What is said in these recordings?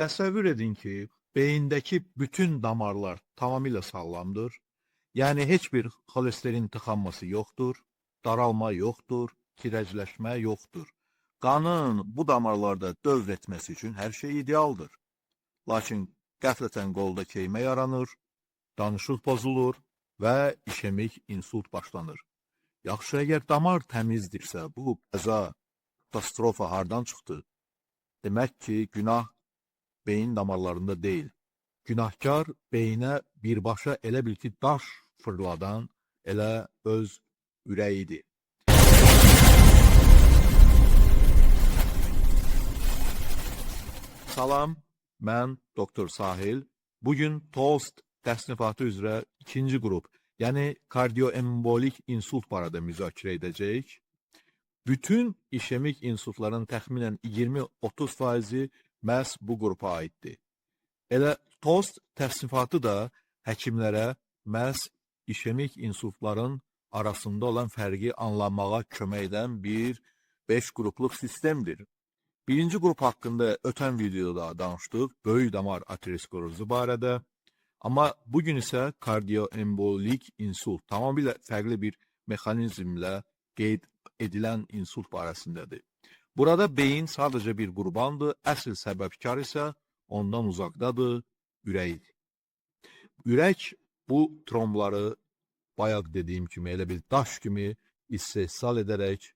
Təsəvvür edin ki, beyindeki bütün damarlar tamamilə sağlamdır. Yəni heç bir xolesterin tıxanması yoxdur, daralma yoxdur, kirəcləşmə yoxdur. Qanın bu damarlarda dövr etməsi üçün hər şey idealdır. Lakin qəflətən qolda keymə yaranır, danışıq pozulur və işemik insult başlanır. Yaxşı, əgər damar təmizdirsə, bu qəza, katastrofa hardan çıxdı? Demək ki, günah beyin damarlarında deyil. Günahkar beyinə birbaşa elə bil ki, daş fırladan elə öz ürəyidir. Salam, mən Doktor Sahil. Bugün TOST təsnifatı üzrə ikinci qrup, yəni kardioembolik insult barədə müzakirə edəcəyik. Bütün işemik insultların təxminən 20-30% məhz bu qrupa aiddir. Elə TOST təsnifatı da həkimlərə məhz işemik insultların arasında olan fərqi anlamağa kömək edən bir 5 qrupluq sistemdir. Birinci qrup haqqında ötən videoda danışdıq, böyük damar aterosklerozu barədə. Amma bugün isə kardioembolik insult tamamilə fərqli bir mexanizmlə qeyd edilən insult barəsindədir. Burada beyin sadəcə bir qurbandır, əsl səbəbkar isə ondan uzaqdadır, ürəkdir. Ürək bu trombları bayaq dediyim kimi elə bir daş kimi istehsal edərək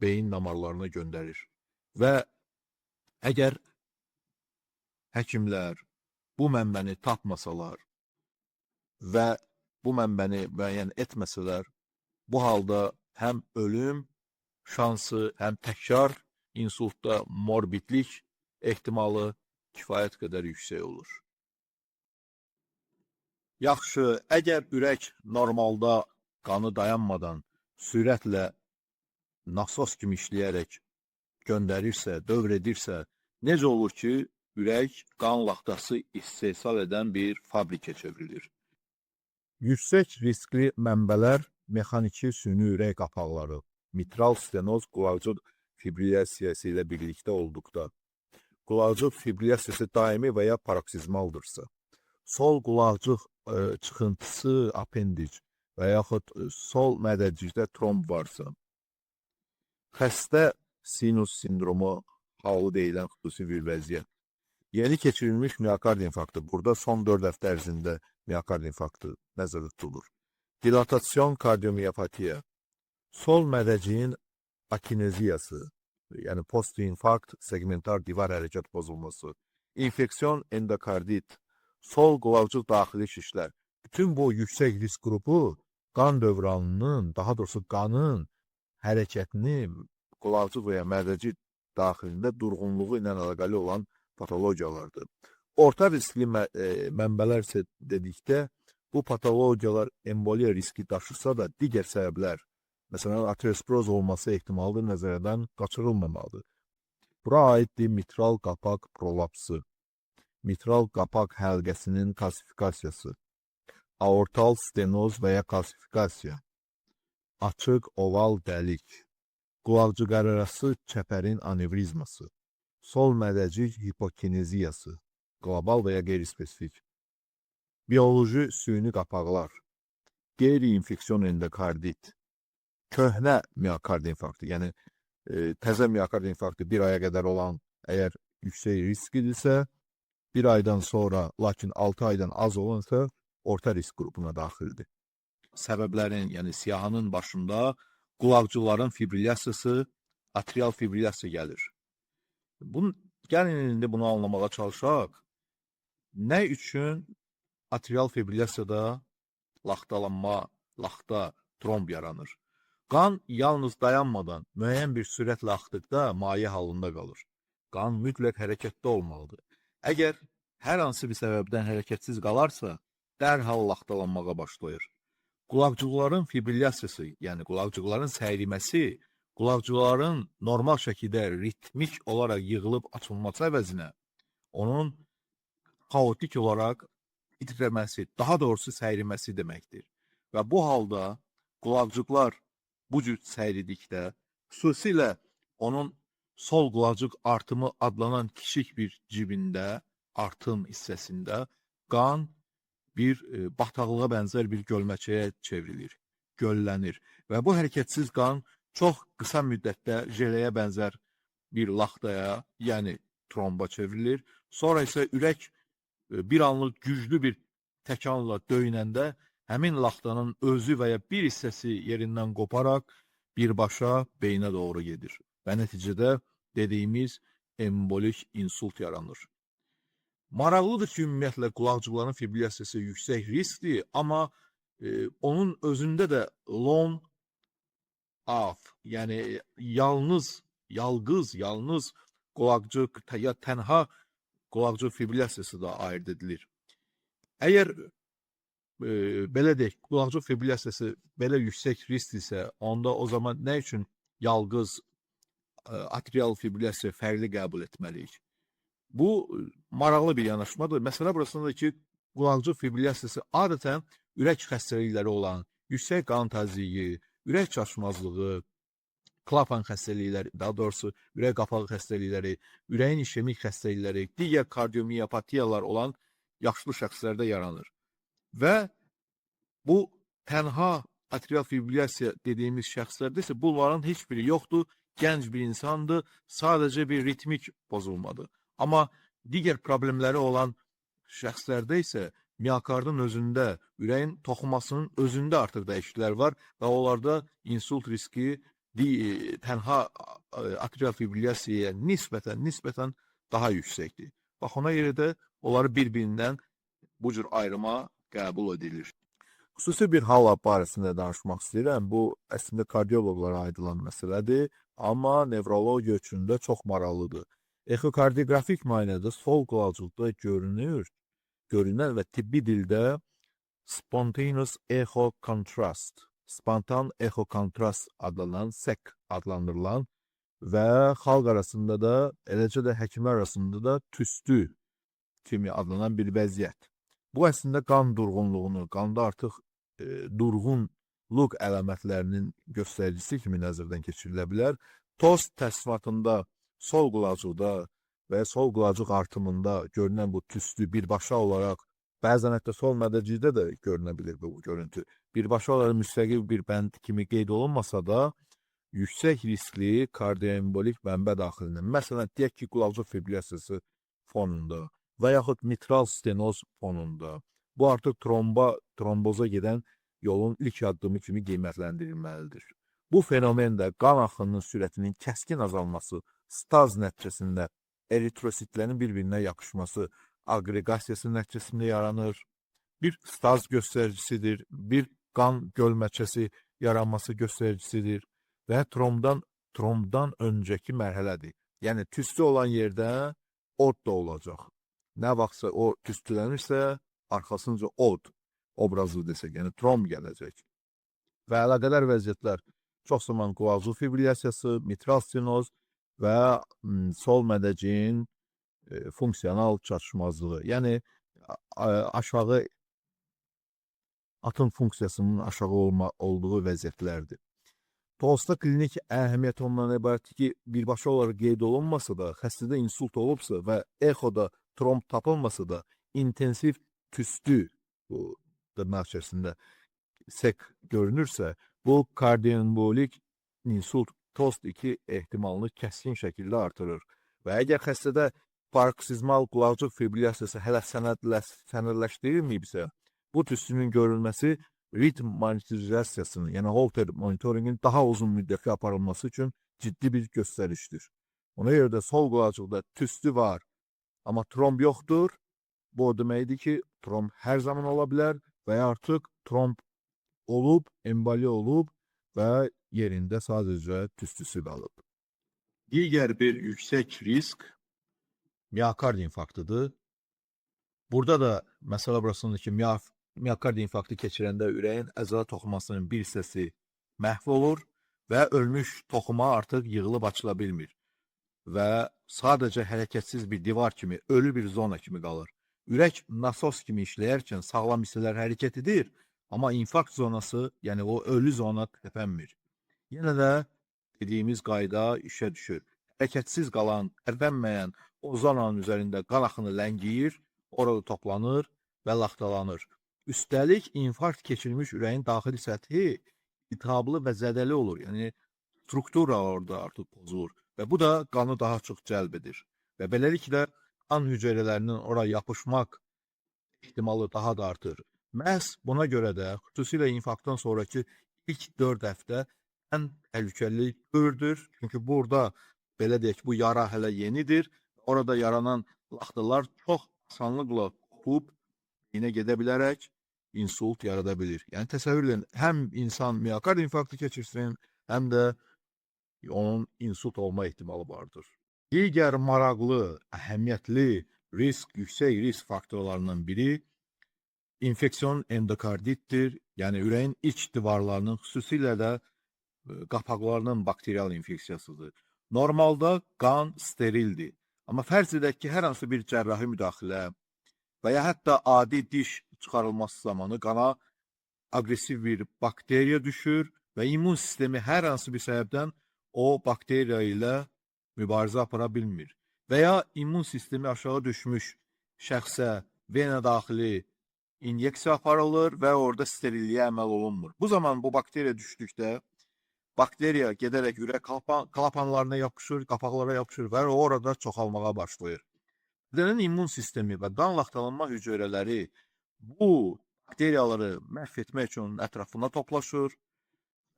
beyin damarlarına göndərir. Və əgər həkimlər bu mənbəni tapmasalar və bu mənbəni müəyyən etməsələr, bu halda həm ölüm şansı, həm təkrar insultda morbidlik ehtimalı kifayət qədər yüksək olur. Yaxşı, əgər ürək normalda qanı dayanmadan sürətlə nasos kimi işləyərək göndərirsə, dövr edirsə, necə olur ki, ürək qan laxtası istehsal edən bir fabrikə çevrilir? Yüksək riskli mənbələr mexaniki süni ürək qapaqları, mitral stenoz qulaqcıq fibrilyasiyası ilə birlikdə olduqda, qulaqcıq fibrilyasiyası daimi və ya paroksizmaldırsa, sol qulaqcıq çıxıntısı, apendic və yaxud sol mədəcikdə tromb varsa, xəstə sinus sindromu halı deyilən xüsusi bir vəziyyət, yeni keçirilmiş miokard infarktı, burada son 4 həftə ərzində miokard infarktı nəzərdə tutulur, dilatasyon kardiomiyopatiya, sol mədəciyin akineziyası, yəni post-infarkt segmentar divar hərəkət pozulması, infeksiyon endokardit, sol qulaqcıq daxili şişlər. Bütün bu yüksək risk qrupu qan dövranının, daha doğrusu qanın hərəkətini qulaqcıq və ya mədəcik daxilində durğunluğu ilə əlaqəli olan patologiyalardır. Orta riskli mənbələr isə dedikdə, bu patologiyalar emboliya riski daşırsa da digər səbəblər, məsələn, ateroskleroz olması ehtimalı nəzərdən qaçırılmamalıdır. Bura aiddir mitral qapaq prolapsı, mitral qapaq həlqəsinin kalsifikasiyası, aortal stenoz və ya kalsifikasiya, açıq oval dəlik, qulaqcıqarası çəpərin anevrizması, sol mədəcik hipokineziyası, qlobal və ya qeyri-spesifik, bioloji süni qapaqlar, qeyri-infeksiyon endokardit, köhnə miokard infarktı, yəni təzə miokard infarktı bir aya qədər olan əgər yüksək risk idisə, bir aydan sonra, lakin 6 aydan az olansa, orta risk qrupuna daxildir. Səbəblərin, yəni siyahının başında qulaqcıqların fibrilyasiyası, atrial fibrilyasiya gəlir. Gəlin indi bunu anlamağa çalışaq. Nə üçün atrial fibrilyasiyada laxtalanma, laxta, tromb yaranır? Qan yalnız dayanmadan müəyyən bir sürətlə axdıqda maye halında qalır. Qan mütləq hərəkətdə olmalıdır. Əgər hər hansı bir səbəbdən hərəkətsiz qalarsa, dərhal laxtalanmağa başlayır. Qulaqcıqların fibrilyasiyası, yəni qulaqcıqların səyriməsi, qulaqcıqların normal şəkildə ritmik olaraq yığılıb açılması əvəzinə, onun kaotik olaraq titrəməsi, daha doğrusu səyriməsi deməkdir. Və bu halda qulaqcıqlar bu cür səyridikdə, xüsusilə onun sol qulacıq artımı adlanan kiçik bir cibində, artım hissəsində qan bir bataqlığa bənzər bir gölməçəyə çevrilir, göllənir və bu hərəkətsiz qan çox qısa müddətdə jeleyə bənzər bir laxtaya, yəni tromba çevrilir. Sonra isə ürək bir anlıq güclü bir təkanla döyünəndə həmin laxtanın özü və ya bir hissəsi yerindən qoparaq birbaşa beynə doğru gedir və nəticədə dediyimiz embolik insult yaranır. Maraqlıdır ki, ümumiyyətlə qulaqcıqların fibrilyasiyası yüksək riskdir, amma onun özündə də lone AF, yəni yalnız qulaqcıq ya tənha qulaqcıq fibrilyasiyası da ayırd edilir. Əgər belə deyək, qulaqcıq fibrilyasiyası belə yüksək riskdirsə, onda o zaman nə üçün yalqız atrial fibrilyasiya fərqli qəbul etməliyik? Bu maraqlı bir yanaşmadır. Məsələ burasındadır ki, qulaqcıq fibrilyasiyası adətən ürək xəstəlikləri olan, yüksək qan təzyiqi, ürək çaşmazlığı, klapan xəstəlikləri, daha doğrusu ürək qapağı xəstəlikləri, ürəyin işemik xəstəlikləri, digər kardiomiyopatiyalar olan yaşlı şəxslərdə yaranır. Və bu tənha atrial fibrilyasiya dediyimiz şəxslərdə isə bunların heç biri yoxdur, gənc bir insandır, sadəcə bir ritmik pozulmadır. Amma digər problemləri olan şəxslərdə isə miokardın özündə, ürəyin toxumasının özündə artıq dəyişikliklər var və onlarda insult riski tənha atrial fibrilyasiyaya nisbətən daha yüksəkdir. Bax, ona görə də onları bir-birindən bu cür ayrıma qəbul edilir. Xüsusi bir hal barəsində danışmaq istəyirəm. Bu, əslində kardioloqlara aidolan məsələdir, amma nevrologiya üçün də çox maraqlıdır. Ekokardioqrafik müayinədə sol qulacıqda görünən və tibbi dildə spontaneous echo contrast, spontan echo contrast adlanan, SEC adlandırılan və xalq arasında da, eləcə də həkimlər arasında da tüstü kimi adlanan bir vəziyyət. Bu əslində qan durğunluğunu, qanda artıq durğunluq əlamətlərinin göstəricisi kimi nəzərdən keçirilə bilər. TOS təsnifatında sol qulacıqda və sol qulacıq artımında görünən bu tüstü birbaşa olaraq, bəzən hətta sol mədəcikdə də görünə bilir bu görüntü. Birbaşa olaraq müstəqil bir bənd kimi qeyd olunmasa da, yüksək riskli kardioembolik mənbə daxilində, məsələn, deyək ki, qulacıq fibrilyasiyası fonunda və yaxud mitral stenoz fonunda, bu artıq tromboza gedən yolun ilk addımı kimi qiymətləndirilməlidir. Bu fenomen də qan axınının sürətinin kəskin azalması, staz nəticəsində eritrositlərin bir-birinə yapışması, aqreqasiyası nəticəsində yaranır. Bir staz göstəricisidir, bir qan gölməçəsi yaranması göstəricisidir və trombdan öncəki mərhələdir. Yəni, tüstü olan yerdə od da olacaq. Nə vaxtsa o tüstülənirsə, arxasınca od obrazı desək, yəni tromb gələcək. Və əlaqədar vəziyyətlər çox zaman qulacıq fibrilyasiyası, mitral stenoz və sol mədəciyin funksional çatışmazlığı, yəni aşağı atın funksiyasının aşağı olduğu vəziyyətlərdir. TOS-da klinik əhəmiyyət ondan ibarətdir ki, birbaşa olaraq qeyd olunmasa da, xəstədə insult olubsa və exoda tromb tapılmasa da, intensiv tüstü bu dırnaq içərisində SEC görünürsə, bu kardioembolik insult TOS-2 ehtimalını kəskin şəkildə artırır. Və əgər xəstədə paroksizmal qulacıq fibrilyasiyası hələ sənədləşdirilməyibsə, bu tüstünün görülməsi ritm monitorizasiyasının, yəni Holter monitoringin daha uzun müddətli aparılması üçün ciddi bir göstərişdir. Ona görə də sol qulacıqda tüstü var, amma tromb yoxdur. Bu o deməkdir ki, tromb hər zaman ola bilər və artıq tromb olub, emboli olub və yerində sadəcə tüstüsü qalıb. Digər bir yüksək risk miokard infarktıdır. Burada da məsələ burasındadır ki, miokard infarktı keçirəndə ürəyin əzələ toxumasının bir hissəsi məhv olur və ölmüş toxuma artıq yığılıb açıla bilmir və sadəcə hərəkətsiz bir divar kimi, ölü bir zona kimi qalır. Ürək nasos kimi işləyərkən sağlam hissələr hərəkət edir, amma infarkt zonası, yəni o ölü zona təpənmir. Yenə də dediyimiz qayda işə düşür. hərəkətsiz qalan, tərpənməyən o zonanın üzərində qan axını ləngiyir, orada toplanır və laxtalanır. Üstəlik, infarkt keçirmiş ürəyin daxili səthi iltihablı və zədəli olur. Yəni, struktura orada artıq pozulur və bu da qanı daha çox cəlb edir. Və beləliklə, qan hüceyrələrinin oraya yapışmaq ehtimalı daha da artır. Məhz buna görə də, xüsusilə infarktdan sonraki ilk 4 həftə ən təhlükəli dövrdür. Çünki burada, belə deyək, bu yara hələ yenidir. Orada yaranan laxtalar çox asanlıqla kopub, beyinə gedə bilərək insult yarada bilir. Yəni, təsəvvür edin, həm insan miokard infarktı keçirsin, həm də onun insult olma ehtimalı vardır. Digər maraqlı, əhəmiyyətli risk, yüksək risk faktorlarından biri infeksion endokarditdir. Yəni, ürəyin iç divarlarının, xüsusilə də qapaqlarının bakterial infeksiyasıdır. Normalda qan sterildir. Amma fərz edək ki, hər hansı bir cərrahi müdaxilə və ya hətta adi diş çıxarılması zamanı qana aqressiv bir bakteriya düşür və immun sistemi hər hansı bir səbəbdən o bakteriya ilə mübarizə apara bilmir. Və ya immun sistemi aşağı düşmüş şəxsə vena daxili inyeksiya aparılır və orada sterilliyə əməl olunmur. Bu zaman bu bakteriya düşdükdə bakteriya gedərək ürək klapanlarına yapışır, qapaqlara yapışır və orada çoxalmağa başlayır. Bədənin immun sistemi və qan laxtalanma hüceyrələri bu bakteriyaları məhv etmək üçün onun ətrafına toplaşır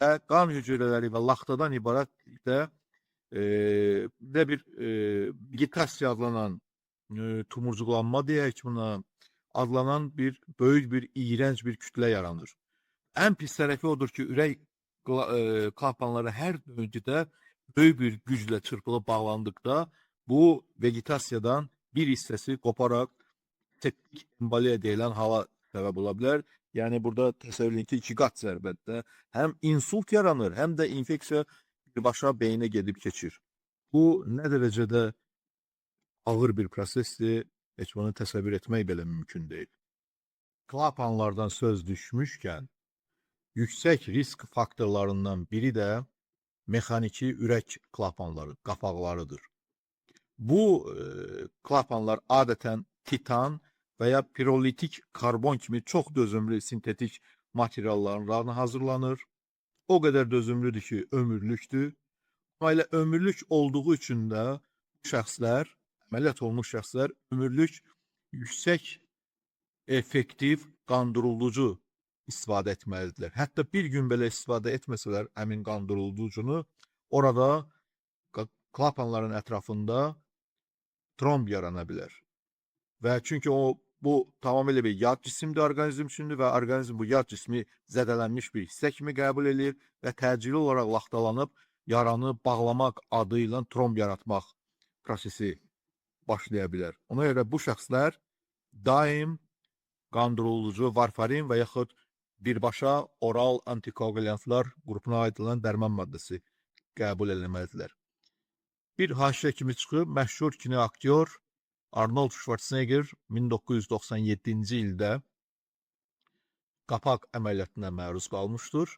və qan hüceyrələri və laxtadan ibarət də bir vegetasiya adlanan tumurcuqlanma deyək buna, adlanan böyük bir, iğrənc bir kütlə yaranır. Ən pis tərəfi odur ki, ürək klapanları hər döngüdə böyük bir güclə çırpılıb bağlandıqda bu vegetasiyadan bir hissəsi qoparaq septik emboliya deyilən hala səbəb ola bilər. Yəni, burada təsəvvür edin ki, 2 qat zərbətdə həm insult yaranır, həm də infeksiya birbaşa beyinə gedib keçir. Bu, nə dərəcədə ağır bir prosesdir, heç bunu təsəvvür etmək belə mümkün deyil. Klapanlardan söz düşmüşkən, yüksək risk faktorlarından biri də mexaniki ürək klapanları, qapaqlarıdır. Bu klapanlar adətən titan və ya pirolitik karbon kimi çox dözümlü sintetik materiallardan hazırlanır. O qədər dözümlüdür ki, ömürlükdür. Amma elə ömürlük olduğu üçün də şəxslər, əməliyyat olunmuş şəxslər ömürlük yüksək effektiv qandırıldıcı istifadə etməlidirlər. Hətta bir gün belə istifadə etməsələr həmin qandırıldıcını, orada klapanların ətrafında tromb yarana bilər. Və çünki bu tamamilə bir yad cisimdir orqanizm üçündür və orqanizm bu yad cismi zədələnmiş bir hissə kimi qəbul edir və təcili olaraq laxtalanıb yaranı bağlamaq adı ilə tromb yaratmaq prosesi başlaya bilər. Ona görə bu şəxslər daim qandırıldıcı varfarin və yaxud birbaşa oral antikoagulyantlar qrupuna aid olan dərman maddəsi qəbul eləməlidirlər. Bir haşiyə kimi çıxıb, məşhur kino aktyor Arnold Schwarzenegger 1997-ci ildə qapaq əməliyyatına məruz qalmışdır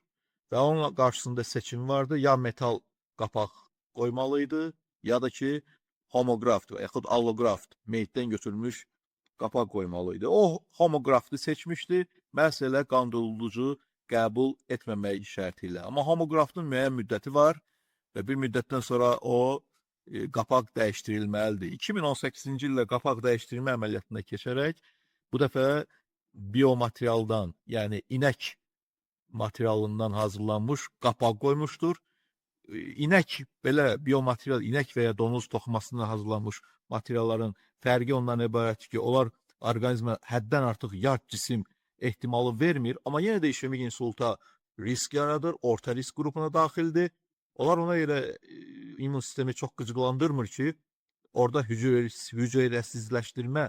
və onun qarşısında seçim vardı. Ya metal qapaq qoymalıydı, ya da ki, homograft və yaxud allograft, meyitdən götürülmüş qapaq qoymalıydı. O, homograftı seçmişdi, məhz elə qandırıldıcı qəbul etməmək şərti ilə. Amma homograftın müəyyən müddəti var və bir müddətdən sonra o qapaq dəyişdirilməlidir. 2018-ci ildə qapaq dəyişdirmə əməliyyatına keçərək bu dəfə biomaterialdan, yəni inək materialından hazırlanmış qapaq qoymuşdur. İnək belə biomaterial, inək və ya donuz toxumasından hazırlanmış materialların fərqi ondan ibarətdir ki, onlar orqanizmə həddən artıq yad cisim ehtimalı vermir, amma yenə də işemik insulta risk yaradır, orta risk qrupuna daxildir. Onlar ona görə immun sistemi çox qıcıqlandırmır ki, orada hüceyrəsizləşdirmə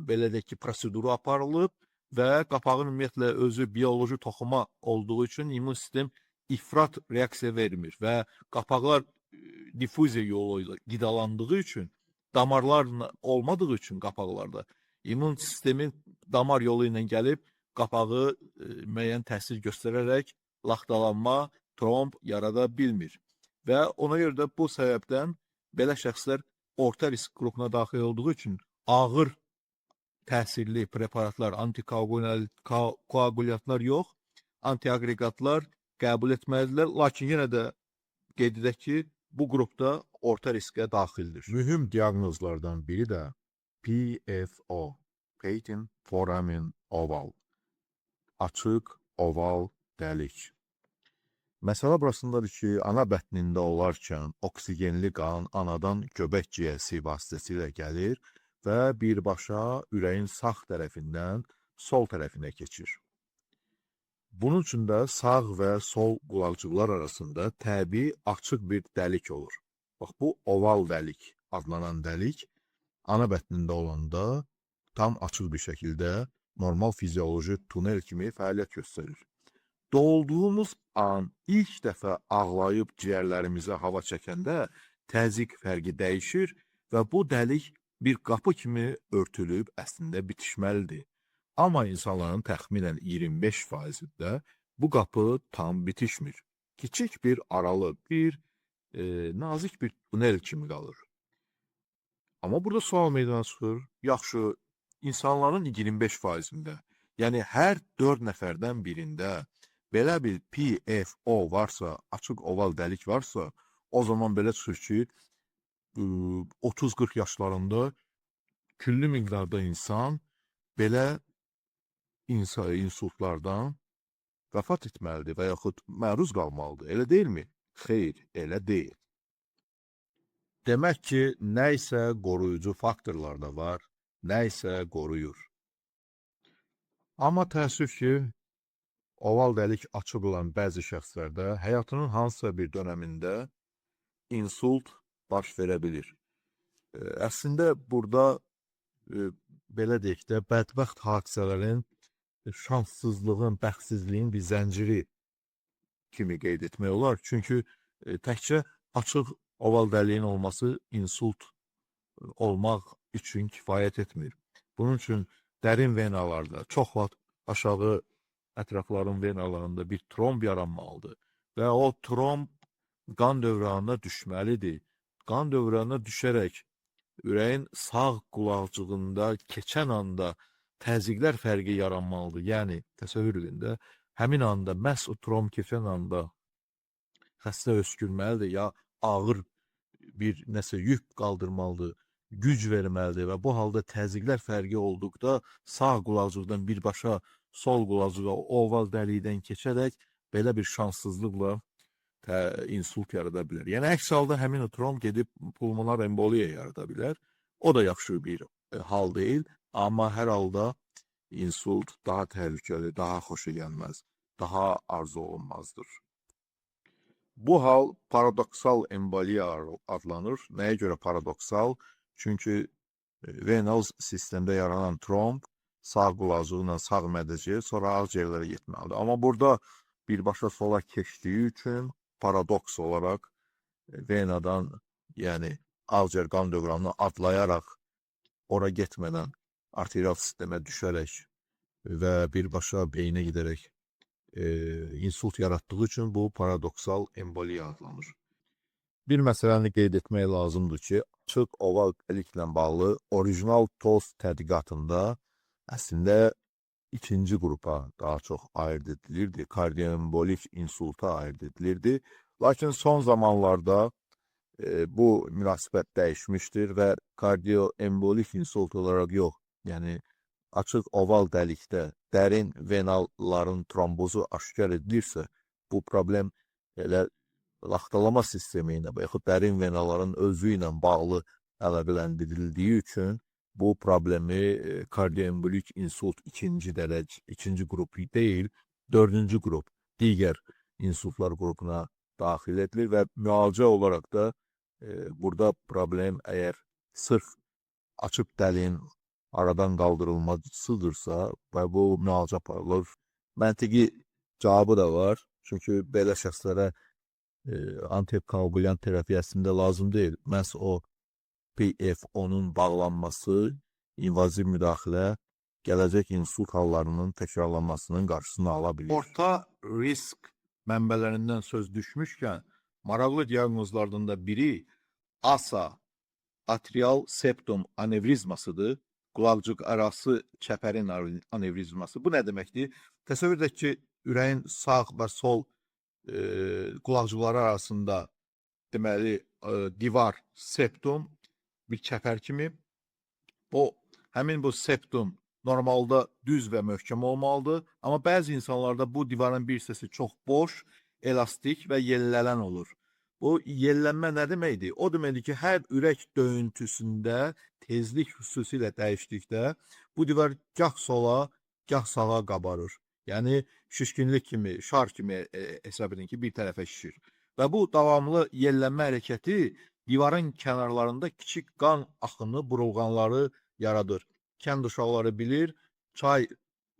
belə deyək ki, proseduru aparılıb və qapağın ümumiyyətlə özü bioloji toxuma olduğu üçün immun sistem ifrat reaksiya vermir və qapaqlar difuziya yolu ilə qidalandığı üçün, damarlar olmadığı üçün qapaqlarda immun sistemin damar yolu ilə gəlib qapağı müəyyən təsir göstərərək laxtalanma, tromb yarada bilmir. və ona görə də bu səbəbdən belə şəxslər orta risk qrupuna daxil olduğu üçün ağır təsirli preparatlar, antikoagulyantlar yox, antiaqreqatlar qəbul etməlidirlər. Lakin yenə də qeyd edək ki, bu qrupda orta riskə daxildir. Mühüm diaqnozlardan biri də PFO, Patent Foramen Oval, açıq oval dəlik. Məsələ burasındadır ki, ana bətnində olarkən oksigenli qan anadan göbək ciyəsi vasitəsilə gəlir və birbaşa ürəyin sağ tərəfindən sol tərəfinə keçir. Bunun üçün də sağ və sol qulaqcıqlar arasında təbii açıq bir dəlik olur. Bax, bu oval dəlik adlanan dəlik ana bətnində olanda tam açıq bir şəkildə normal fizioloji tunel kimi fəaliyyət göstərir. Doğulduğumuz an ilk dəfə ağlayıb ciyərlərimizə hava çəkəndə təzyiq fərqi dəyişir və bu dəlik bir qapı kimi örtülüb əslində bitişməlidir. Amma insanların təxminən 25%-də bu qapı tam bitişmir. Kiçik bir aralı, nazik bir tunel kimi qalır. Amma burada sual meydana çıxır. Yaxşı, insanların 25%-də, yəni hər 4 nəfərdən birində belə bir PFO varsa, açıq oval dəlik varsa, o zaman belə çıxır ki, 30-40 yaşlarında küllü miqdarda insan belə insultlardan vəfat etməlidir və yaxud məruz qalmalıdır. Elə deyilmi? Xeyr, elə deyil. Demək ki, nə isə qoruyucu faktorlar da var, nə isə qoruyur. Amma təəssüf ki, oval dəlik açıq olan bəzi şəxslərdə həyatının hansısa bir dönəmində insult baş verə bilir. Əslində, burada belə deyək də, bədbəxt hadisələrin şanssızlığın, bəxtsizliyin bir zənciri kimi qeyd etmək olar. Çünki təkcə açıq oval dəliyin olması insult olmaq üçün kifayət etmir. Bunun üçün dərin venalarda, çox vaxt aşağı ətrafların venalarında bir tromb yaranmalıdır və o tromb qan dövranına düşməlidir. Qan dövranına düşərək ürəyin sağ qulaqcığında keçən anda təzyiqlər fərqi yaranmalıdır. Yəni, təsəvvür edin də, həmin anda, məhz o tromb keçən anda xəstə öskürməlidir, ya ağır bir nəsə yük qaldırmalıdır, güc verməlidir və bu halda təzyiqlər fərqi olduqda sağ qulaqcıqdan birbaşa sol qulaqcığa oval dəlikdən keçərək belə bir şanssızlıqla insult yarada bilər. Yəni, əks halda həmin o tromb gedib pulmonar emboliya yarada bilər. O da yaxşı bir hal deyil, amma hər halda insult daha təhlükəli, daha xoşa gəlməz, daha arzu olunmazdır. Bu hal paradoksal emboliya adlanır. Nəyə görə paradoksal? Çünki venal sistemdə yaranan tromb sağ qulaqcıqla sağ mədəciyə, sonra ağciyərlərə getməlidir. Amma burada birbaşa sola keçdiyi üçün paradoks olaraq venadan, yəni ağciyər qan dövranını adlayaraq ora getmədən arterial sistemə düşərək və birbaşa beyinə gedərək insult yaratdığı üçün bu paradoksal emboliya adlanır. Bir məsələni qeyd etmək lazımdır ki, açıq oval dəliklə bağlı orijinal TOS tədqiqatında əslində ikinci qrupa daha çox ayırd edilirdi, kardioembolik insulta ayırd edilirdi. Lakin son zamanlarda bu münasibət dəyişmişdir və kardioembolik insult olaraq yox, yəni açıq oval dəlikdə dərin venalların trombozu aşkar edilirsə, bu problem elə laxtalama sistemi ilə və yaxud dərin venaların özü ilə bağlı əlaqələndirildiyi üçün bu problemi kardioembolik insult ikinci qrup deyil, 4-cü qrup digər insultlar qrupuna daxil edilir və müalicə olaraq da burada problem əgər sırf açıq dəliyin aradan qaldırılmasıdırsa və bu müalicə aparılır. Məntiqi cavabı da var. Çünki belə şəxslərə antikoagulyant terapiyasında lazım deyil. Məhz o PFO-nun bağlanması, invaziv müdaxilə gələcək insult hallarının təkrarlanmasının qarşısını ala bilir. Orta risk mənbələrindən söz düşmüşkən, maraqlı diaqnozlardan da biri ASA, atrial septum anevrizmasıdır. Qulaqcıq arası çəpərin anevrizması. Bu nə deməkdir? Təsəvvür edək ki, ürəyin sağ və sol qulaqcıqları arasında deməli divar, septum bir çəpər kimi. Həmin bu septum normalda düz və möhkəm olmalıdır. Amma bəzi insanlarda bu divarın bir hissəsi çox boş, elastik və yellələn olur. Bu yellənmə nə deməkdir? O deməkdir ki, hər ürək döyüntüsündə tezlik xüsusilə dəyişdikdə bu divar gah sola, gah sağa qabarır. Yəni şişkinlik kimi, şar kimi hesab edin ki, bir tərəfə şişir. Və bu davamlı yellənmə hərəkəti divarın kənarlarında kiçik qan axını, burulğanları yaradır. Kənd uşaqları bilir, çay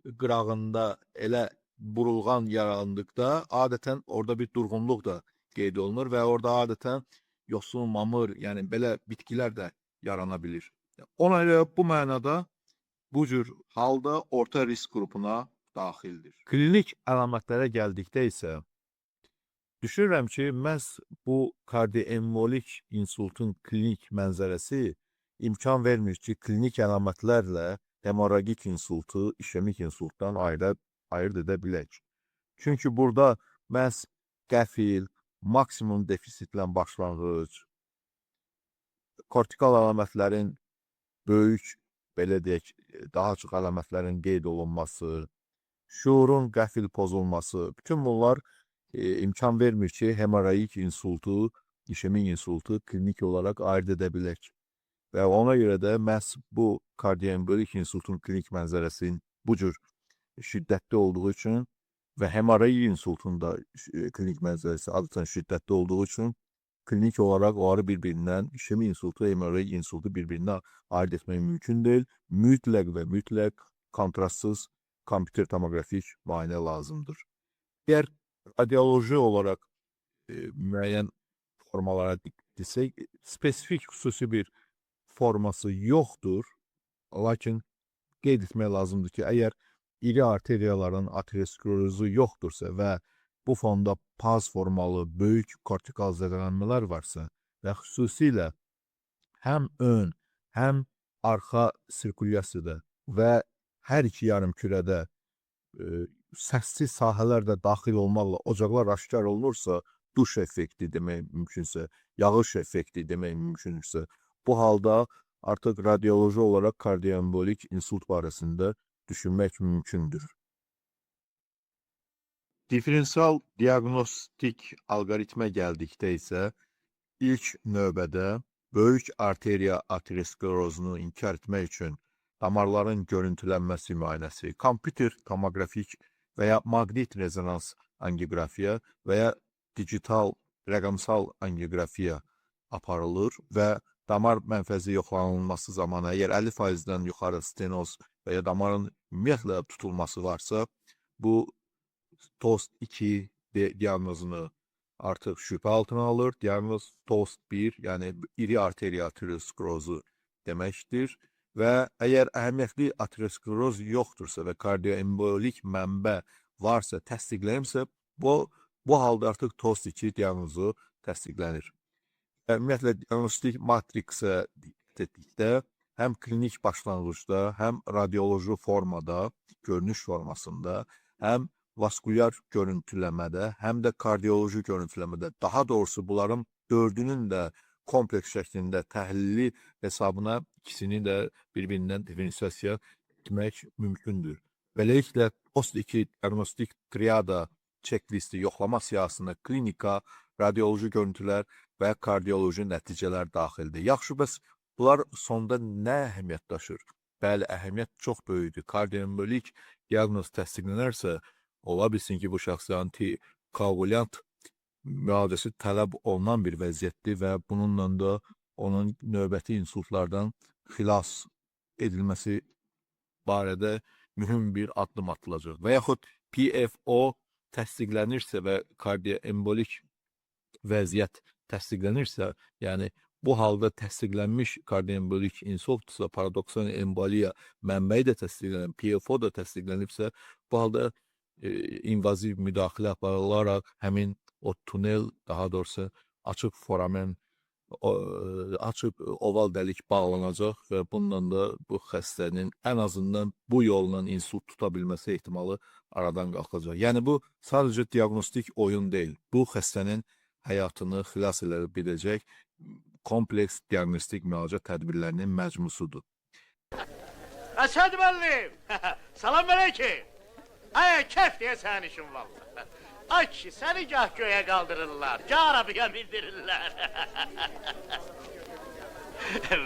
qırağında elə burulğan yaralandıqda adətən orada bir durğunluq da qeyd olunur və orada adətən yosun, mamır, yəni belə bitkilər də yarana bilir. Ona görə bu mənada bu cür halda orta risk qrupuna daxildir. Klinik əlamətlərə gəldikdə isə düşünürəm ki, məhz bu kardioembolik insultun klinik mənzərəsi imkan vermir ki, klinik əlamətlərlə hemorragik insultu, işemik insultdan ayırt edə bilək. Çünki burada məhz qəfil, maksimum defisitlə başlanğıc, kortikal əlamətlərin böyük, belə deyək, daha çox əlamətlərin qeyd olunması, şuurun qəfil pozulması, bütün bunlar imkan vermir ki, hemorragik insultu, işemik insultu klinik olaraq ayırt edə bilək. Və ona görə də məhz bu kardioembolik insultun klinik mənzərəsinin bu cür şiddətli olduğu üçün və hemorragik insultun da klinik mənzərəsi adətən şiddətli olduğu üçün klinik olaraq onları bir-birindən, işemik insultu, hemorragik insultu bir-birindən ayırt etmək mümkün deyil. Mütləq və mütləq kontrastsız kompüter tomoqrafik müayinə lazımdır. Əgər radioloji olaraq müəyyən formalara diqqət etsək, spesifik xüsusi bir forması yoxdur, lakin qeyd etmək lazımdır ki, əgər iri arteriyaların aterosklerozu yoxdursa və bu fonda paz formalı böyük kortikal zədələnmələr varsa və xüsusilə həm ön, həm arxa sirkulyasiyada və hər iki yarımkürədə səssiz sahələr də daxil olmaqla ocaqlar aşkar olunursa, duş effekti demək mümkünsə, yağış effekti demək mümkünsə, bu halda artıq radioloji olaraq kardioembolik insult barəsində düşünmək mümkündür. Diferensial diaqnostik alqoritmə gəldikdə isə ilk növbədə böyük arteriya aterosklerozunu inkar etmək üçün damarların görüntülənməsi müayinəsi, kompüter tomoqrafik və ya maqnit rezonans angioqrafiya və ya digital rəqəmsal angioqrafiya aparılır və damar mənfəzi yoxlanılması zamanı əgər 50%-dən yuxarı stenoz və ya damarın ümumiyyətlə tutulması varsa, bu TOST2 diaqnozunu artıq şübhə altına alır. Diaqnoz TOST1, yəni iri arteriya aterosklerozu deməkdir. Və əgər əhəmiyyətli ateroskleroz yoxdursa və kardioembolik mənbə varsa, təsdiqlənirsə, bu halda artıq TOST2 diaqnozu təsdiqlənir. Ümumiyyətlə, diagnostik matriksə diqqət etdikdə, həm klinik başlanğıcda, həm radioloji formada, görünüş formasında, həm vaskulyar görüntüləmədə, həm də kardioloji görüntüləmədə, daha doğrusu bunların dördünün də kompleks şəklində təhlili hesabına ikisini də bir-birindən diferensiasiya etmək mümkündür. Beləliklə, TOST2 diagnostik triada checklisti yoxlama siyahısında klinika, radioloji görüntülər və kardioloji nəticələr daxildir. Yaxşı, bəs bunlar sonda nə əhəmiyyət daşır? Bəli, əhəmiyyət çox böyükdür. Kardioembolik diaqnoz təsdiqlənərsə, ola bilsin ki, bu şəxsə antikoagulyant müalicəsi tələb olunan bir vəziyyətdir və bununla da onun növbəti insultlardan xilas edilməsi barədə mühüm bir addım atılacaq. Və yaxud PFO təsdiqlənirsə və kardioembolik vəziyyət təsdiqlənirsə, yəni bu halda təsdiqlənmiş kardioembolik insultsa, paradoksal emboliya mənbəyi də təsdiqlənir, PFO da təsdiqlənibsə, bu halda invaziv müdaxilə aparılaraq həmin o tunel, daha doğrusu açıq foramen, açıq oval dəlik bağlanacaq və bundan da bu xəstənin ən azından bu yolla insult tuta bilməsi ehtimalı aradan qalxacaq. Yəni bu sadəcə diaqnostik oyun deyil. Bu xəstənin həyatını xilas edə biləcək kompleks diaqnostik müalicə tədbirlərinin məcmusudur. Əsəd müəllim, salam aleyküm. Ay, kef diye sənin işin vallahi. Ay ki, səni gah göğe kaldırırlar, gah arabaya bindirirlər.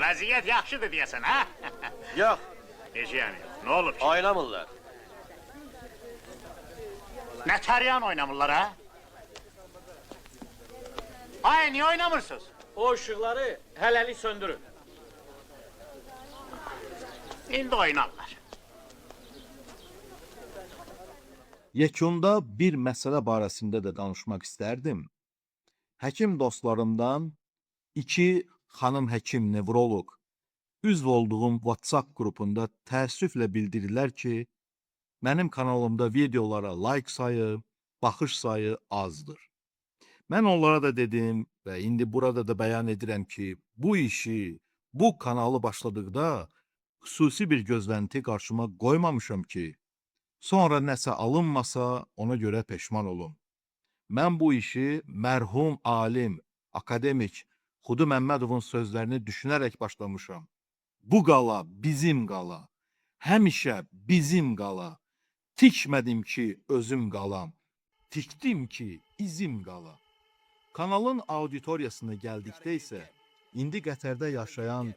Vəziyyət yaxşıdır deyəsən, ha? Yox, Necə yəni yox, nə olub ki? oynamırlar. Nə təryan oynamırlar, ha? Ay, niye oynamırsınız? O ışıkları hələlik söndürün. İndi oynarlar. Yekunda bir məsələ barəsində də danışmaq istərdim. Həkim dostlarımdan 2 xanım həkim nevroloq üzv olduğum WhatsApp qrupunda təəssüflə bildirirlər ki, mənim kanalımda videolara like sayı, baxış sayı azdır. Mən onlara da dedim və indi burada da bəyan edirəm ki, bu işi, bu kanalı başladıqda xüsusi bir gözlənti qarşıma qoymamışam ki, sonra nəsə alınmasa ona görə peşman olum. Mən bu işi mərhum alim, akademik Xudu Məmmədovun sözlərini düşünərək başlamışam. Bu qala bizim qala, həmişə bizim qala. Tikmədim ki özüm qalam, tikdim ki izim qala. Kanalın auditoriyasına gəldikdə isə indi Qətərdə yaşayan,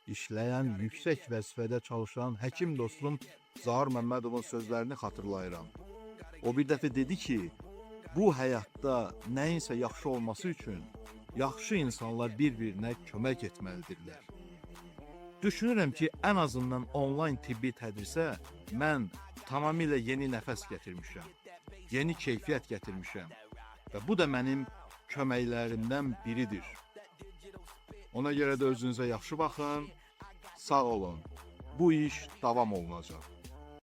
işləyən, yüksək vəzifədə çalışan həkim dostum Zahir Məmmədovun sözlərini xatırlayıram. O bir dəfə dedi ki, bu həyatda nəyinsə yaxşı olması üçün yaxşı insanlar bir-birinə kömək etməlidirlər. Düşünürəm ki, ən azından onlayn tibbi tədrisə mən tamamilə yeni nəfəs gətirmişəm, yeni keyfiyyət gətirmişəm və bu da mənim köməklərimdən biridir. Ona görə də özünüzə yaxşı baxın, sağ olun. Bu iş davam olunacaq.